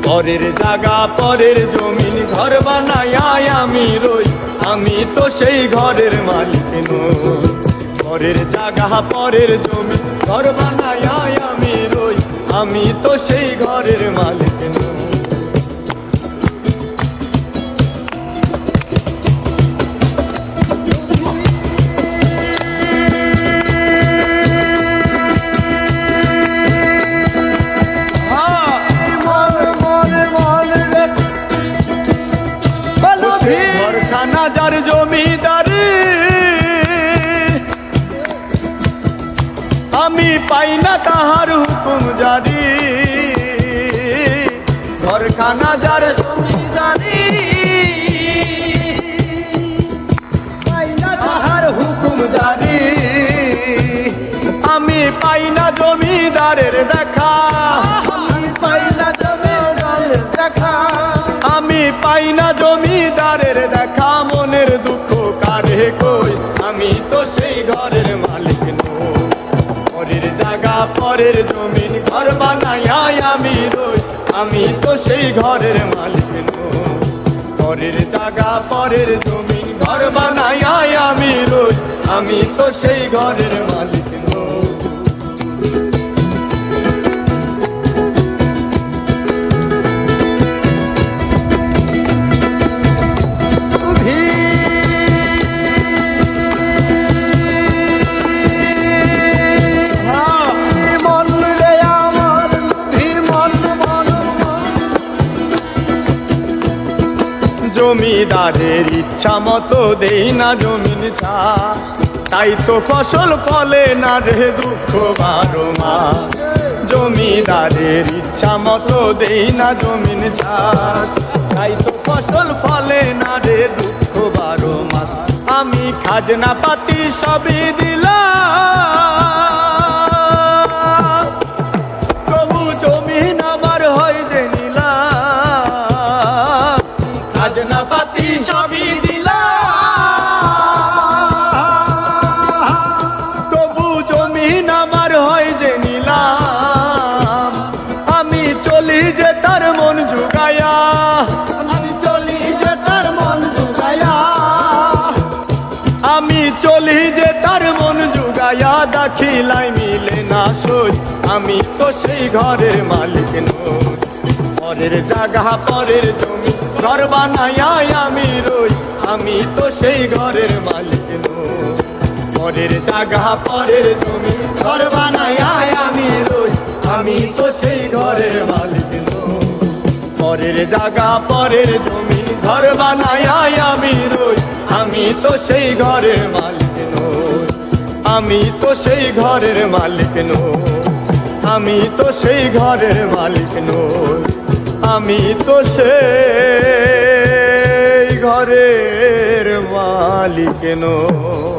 পরের জায়গা পরের জমিন ঘর বানায় আমি রই, আমি তো সেই ঘরের মালিক নই। পরের জায়গা পরের জমিন ঘর বানায় আমি রই, আমি তো সেই ঘরের মালিক নই। ঘরখানা যার জমিদারি আমি পাই না তাহার হুকুম জারি। ঘরখানা যার জমিদারি পাই না তাহার হুকুম জারি। আমি পাই না জমিদারের দেখা, আমি পাই না জমিদারের দেখা, আমি পাই না জমিদারের দেখা। মনের দুঃখ কারে কই, আমি তো সেই ঘরের মালিক নই। পরের জায়গা পরের জমিন ঘর বানায় আমি রই, আমি তো সেই ঘরের মালিক নই। পরের জায়গা পরের জমিন ঘর বানায় আমি রই, আমি তো সেই ঘরের মালিক নই। জমিদারের ইচ্ছা মতো দেই না জমিন চাষ, তাই তো ফসল ফলে না রে দুঃখ 12 মাস। জমিদারের ইচ্ছা মতো দেই না জমিন চাষ, তাই তো ফসল ফলে না রে দুঃখ 12 মাস। আমি খাজনা পাতি সবই দিলাম, তবু জমিন আমার হয় যে নিলাম। খাজনা পাতি সবই দিলাম, তবু জমিন আমার হয় যে নিলাম। আমি চলি যে তার মন জুগায়া, আমি চলি যে তার মন জুগায়া, আমি চলি যে তার মন জুগায়া। দাখিলাই মিলে না সই, আমি তো সেই ঘরের মালিক নই। পরের জায়গা পরের জমি ঘর বানায় আমি রই, আমি তো সেই ঘরের মালিক নই। পরের জায়গা পরের জমি ঘর বানায় আমি রই, আমি তো সেই ঘরের মালিক নই। পরের জায়গা পরের জমি ঘর বানায় আমি রই, আমি তো সেই ঘরের মালিক নই। আমি তো সেই ঘরের মালিক নই, আমি তো সেই ঘরের মালিক নই। আমি তো সেই ঘরের মালিক নই।